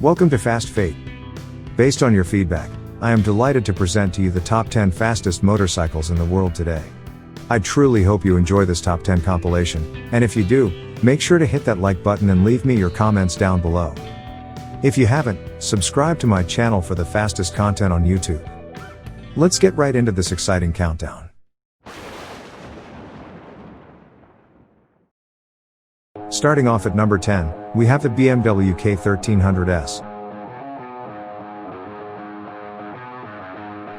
Welcome to FastFate. Based on your feedback, I am delighted to present to you the top 10 fastest motorcycles in the world today. I truly hope you enjoy this top 10 compilation, and if you do, make sure to hit that like button and leave me your comments down below. If you haven't, subscribe to my channel for the fastest content on YouTube. Let's get right into this exciting countdown. Starting off at number 10, we have the BMW K1300S.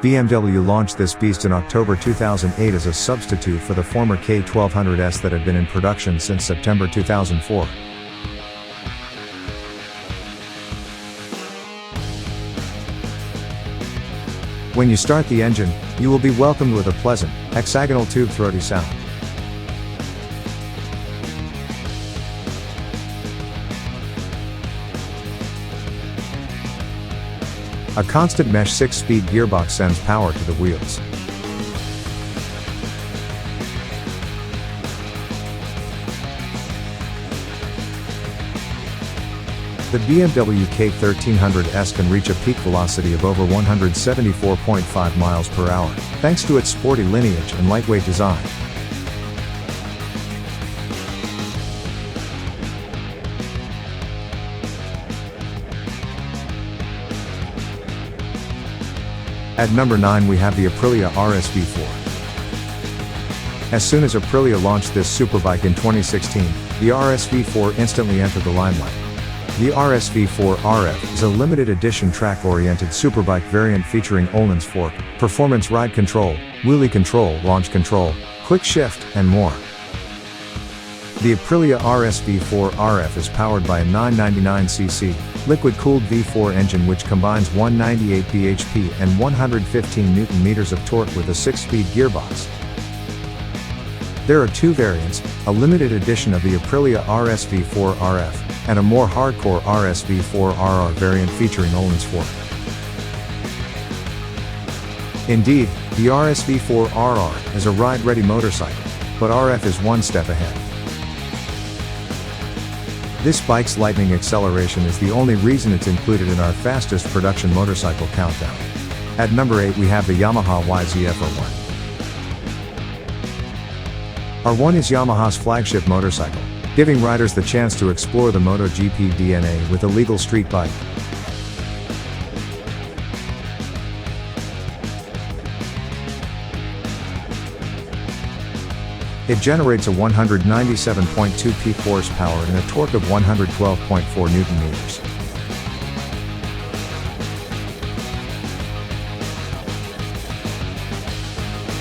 BMW launched this beast in October 2008 as a substitute for the former K1200S that had been in production since September 2004. When you start the engine, you will be welcomed with a pleasant, hexagonal tube throaty sound. A constant mesh 6-speed gearbox sends power to the wheels. The BMW K1300S can reach a peak velocity of over 174.5 miles per hour, thanks to its sporty lineage and lightweight design. At number 9 we have the APRILIA RSV4. As soon as Aprilia launched this superbike in 2016, the RSV4 instantly entered the limelight. The RSV4 RF is a limited edition track-oriented superbike variant featuring Öhlins fork, performance ride control, wheelie control, launch control, quick shift, and more. The Aprilia RSV4 RF is powered by a 999cc, liquid-cooled V4 engine which combines 198 bhp and 115 Nm of torque with a 6-speed gearbox. There are two variants, a limited edition of the Aprilia RSV4 RF, and a more hardcore RSV4 RR variant featuring Öhlins fork. Indeed, the RSV4 RR is a ride-ready motorcycle, but RF is one step ahead. This bike's lightning acceleration is the only reason it's included in our fastest production motorcycle countdown. At number 8 we have the Yamaha YZF R1. R1 is Yamaha's flagship motorcycle, giving riders the chance to explore the MotoGP DNA with a legal street bike. It generates a 197.2 peak horsepower and a torque of 112.4 Nm.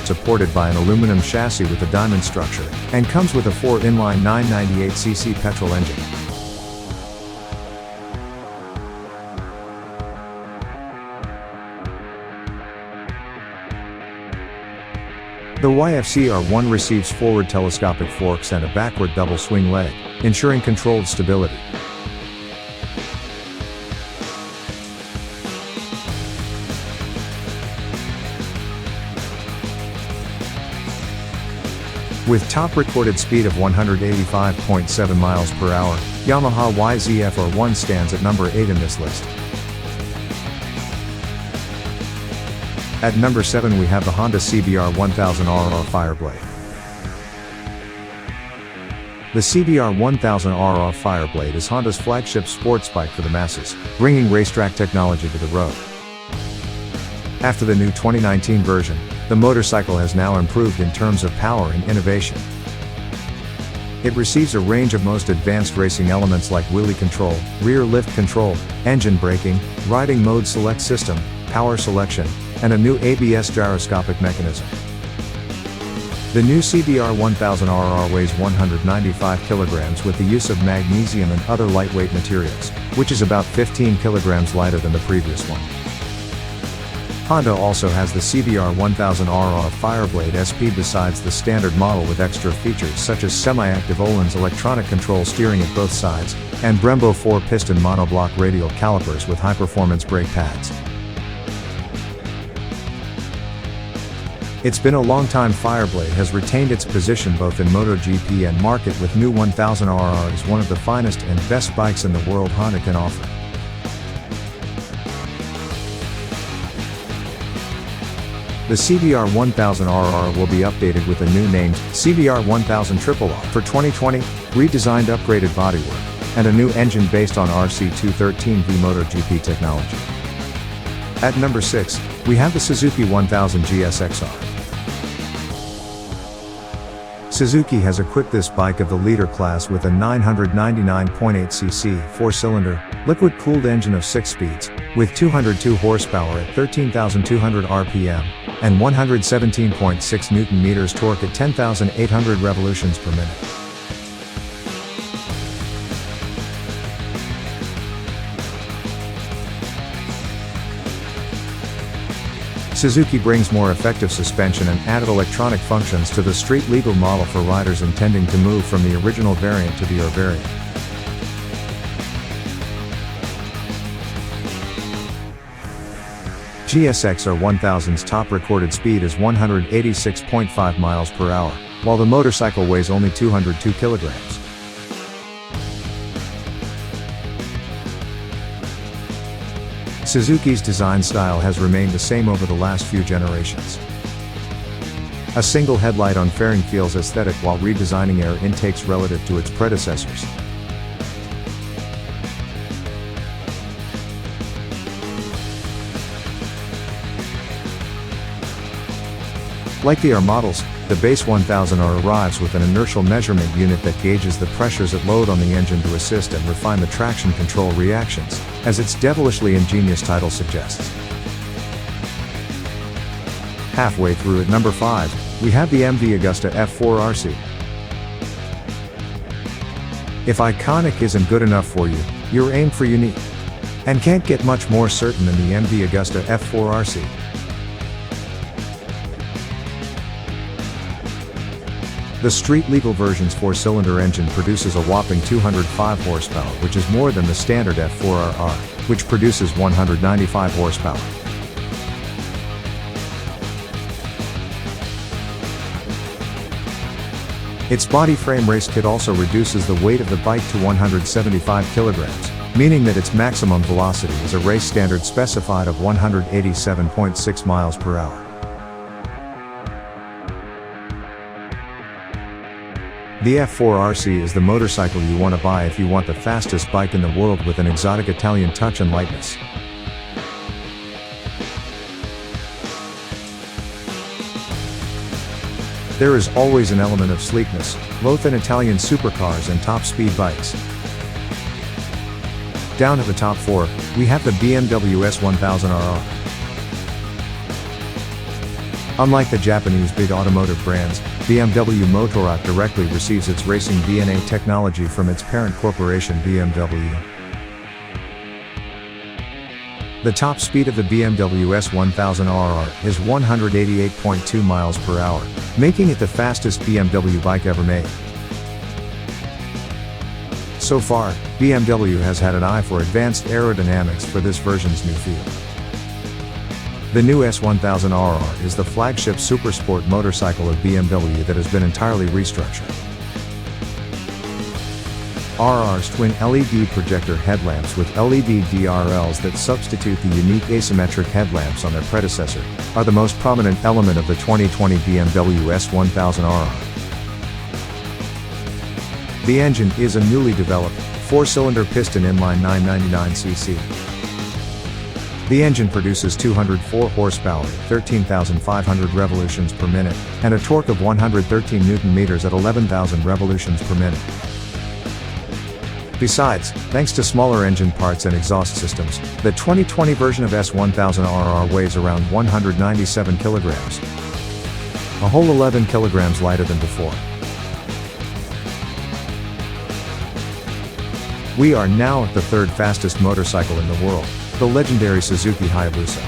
Supported by an aluminum chassis with a diamond structure, and comes with a 4-inline 998cc petrol engine. The YZF R1 receives forward telescopic forks and a backward double swing leg, ensuring controlled stability. With top recorded speed of 185.7 miles per hour, Yamaha YZF R1 stands at number 8 in this list. At number 7 we have the Honda CBR-1000 RR Fireblade. The CBR-1000 RR Fireblade is Honda's flagship sports bike for the masses, bringing racetrack technology to the road. After the new 2019 version, the motorcycle has now improved in terms of power and innovation. It receives a range of most advanced racing elements like wheelie control, rear lift control, engine braking, riding mode select system, power selection, and a new ABS gyroscopic mechanism. The new CBR-1000 RR weighs 195 kg with the use of magnesium and other lightweight materials, which is about 15 kg lighter than the previous one. Honda also has the CBR-1000 RR Fireblade SP besides the standard model with extra features such as semi-active Öhlins electronic control steering at both sides, and Brembo 4-piston monoblock radial calipers with high-performance brake pads. It's been a long time. Fireblade has retained its position both in MotoGP and market, with new 1000 RR as one of the finest and best bikes in the world Honda can offer. the CBR-1000 RR will be updated with a new named CBR-1000 RR for 2020, redesigned upgraded bodywork, and a new engine based on RC213V MotoGP technology. At number 6, we have the Suzuki 1000 GSX R. Suzuki has equipped this bike of the leader class with a 999.8cc 4-cylinder, liquid-cooled engine of 6 speeds, with 202 horsepower at 13,200 RPM, and 117.6 Nm torque at 10,800 revolutions per minute. Suzuki brings more effective suspension and added electronic functions to the street-legal model for riders intending to move from the original variant to the R variant. GSX R1000's top recorded speed is 186.5 miles per hour, while the motorcycle weighs only 202 kilograms. Suzuki's design style has remained the same over the last few generations. A single headlight on fairing feels aesthetic while redesigning air intakes relative to its predecessors. Like the R models, the base 1000 R arrives with an inertial measurement unit that gauges the pressures at load on the engine to assist and refine the traction control reactions, as its devilishly ingenious title suggests. Halfway through at number 5, we have the MV Agusta F4 RC. If iconic isn't good enough for you, you're aimed for unique. And can't get much more certain than the MV Agusta F4 RC. The street-legal version's 4-cylinder engine produces a whopping 205 horsepower, which is more than the standard F4 RR, which produces 195 horsepower. Its body frame race kit also reduces the weight of the bike to 175 kilograms, meaning that its maximum velocity is a race standard specified of 187.6 miles per hour. The F4 RC is the motorcycle you want to buy if you want the fastest bike in the world with an exotic Italian touch and lightness. There is always an element of sleekness, both in Italian supercars and top-speed bikes. Down at the top 4, we have the BMW S1000 RR. Unlike the Japanese big automotive brands, BMW Motorrad directly receives its racing DNA technology from its parent corporation BMW. The top speed of the BMW S1000 RR is 188.2 miles per hour, making it the fastest BMW bike ever made. So far, BMW has had an eye for advanced aerodynamics for this version's new feel. The new S1000 RR is the flagship supersport motorcycle of BMW that has been entirely restructured. RR's twin LED projector headlamps with LED DRLs that substitute the unique asymmetric headlamps on their predecessor are the most prominent element of the 2020 BMW S1000 RR. The engine is a newly developed 4-cylinder piston inline 999cc. The engine produces 204 horsepower at 13,500 revolutions per minute, and a torque of 113 Nm at 11,000 revolutions per minute. Besides, thanks to smaller engine parts and exhaust systems, the 2020 version of S1000 RR weighs around 197 kilograms. A whole 11 kilograms lighter than before. We are now at the third fastest motorcycle in the world, the legendary Suzuki Hayabusa.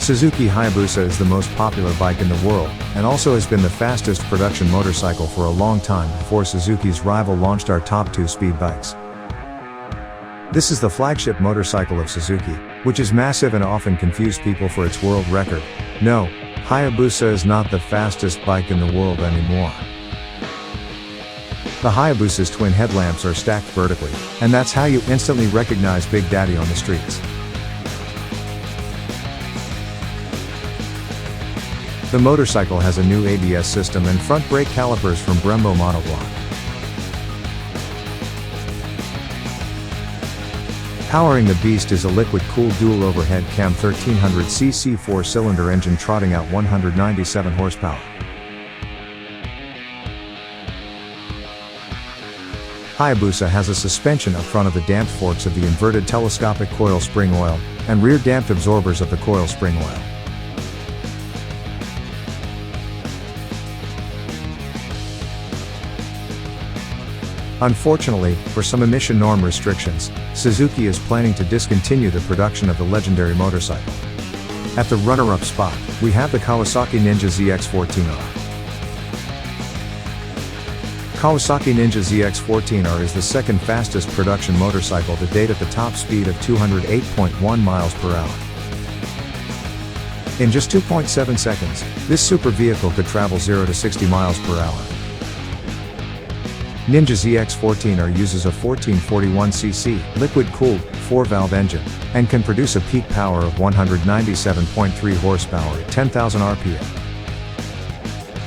Suzuki Hayabusa is the most popular bike in the world, and also has been the fastest production motorcycle for a long time before Suzuki's rival launched our top 2 speed bikes. This is the flagship motorcycle of Suzuki, which is massive and often confuse people for its world record. No, Hayabusa is not the fastest bike in the world anymore. The Hayabusa's twin headlamps are stacked vertically, and that's how you instantly recognize Big Daddy on the streets. The motorcycle has a new ABS system and front brake calipers from Brembo monoblock. Powering the beast is a liquid-cooled dual overhead cam 1300cc 4-cylinder engine trotting out 197 horsepower. Hayabusa has a suspension up front of the damped forks of the inverted telescopic coil spring oil, and rear damped absorbers of the coil spring oil. Unfortunately, for some emission norm restrictions, Suzuki is planning to discontinue the production of the legendary motorcycle. At the runner-up spot, we have the Kawasaki Ninja ZX 14R. Kawasaki Ninja ZX 14R is the second fastest production motorcycle to date at the top speed of 208.1 miles per hour. In just 2.7 seconds, this super vehicle could travel 0 to 60 miles per hour. Ninja ZX 14R uses a 1441cc, liquid-cooled, 4-valve engine, and can produce a peak power of 197.3 horsepower at 10,000 RPM.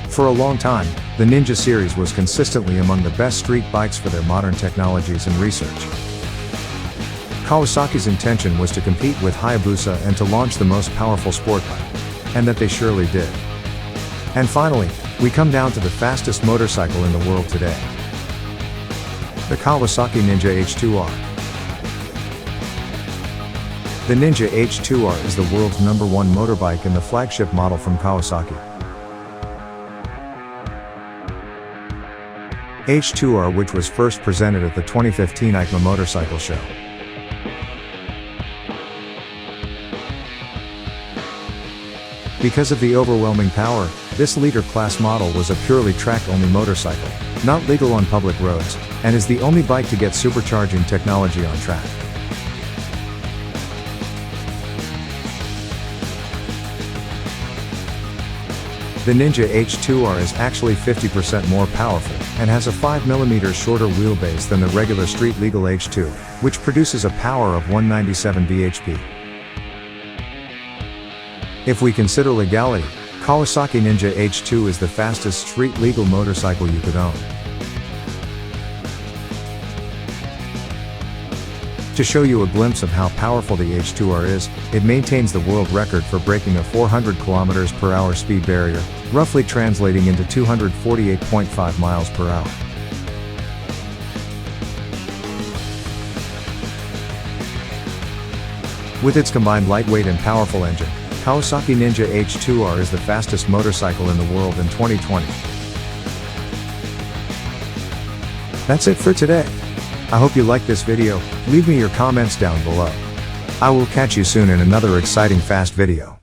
For a long time, the Ninja series was consistently among the best street bikes for their modern technologies and research. Kawasaki's intention was to compete with Hayabusa and to launch the most powerful sport bike. And that they surely did. And finally, we come down to the fastest motorcycle in the world today. The Kawasaki Ninja H2R. The Ninja H2R is the world's #1 motorbike and the flagship model from Kawasaki. H2R, which was first presented at the 2015 EICMA Motorcycle Show. Because of the overwhelming power, this leader class model was a purely track-only motorcycle, not legal on public roads, and is the only bike to get supercharging technology on track. The Ninja H2R is actually 50% more powerful, and has a 5mm shorter wheelbase than the regular street-legal H2, which produces a power of 197 bhp. If we consider legality, Kawasaki Ninja H2 is the fastest street-legal motorcycle you could own. To show you a glimpse of how powerful the H2R is, it maintains the world record for breaking a 400 km/h speed barrier, roughly translating into 248.5 miles per hour. With its combined lightweight and powerful engine, Kawasaki Ninja H2R is the fastest motorcycle in the world in 2020. That's it for today. I hope you liked this video. Leave me your comments down below. I will catch you soon in another exciting fast video.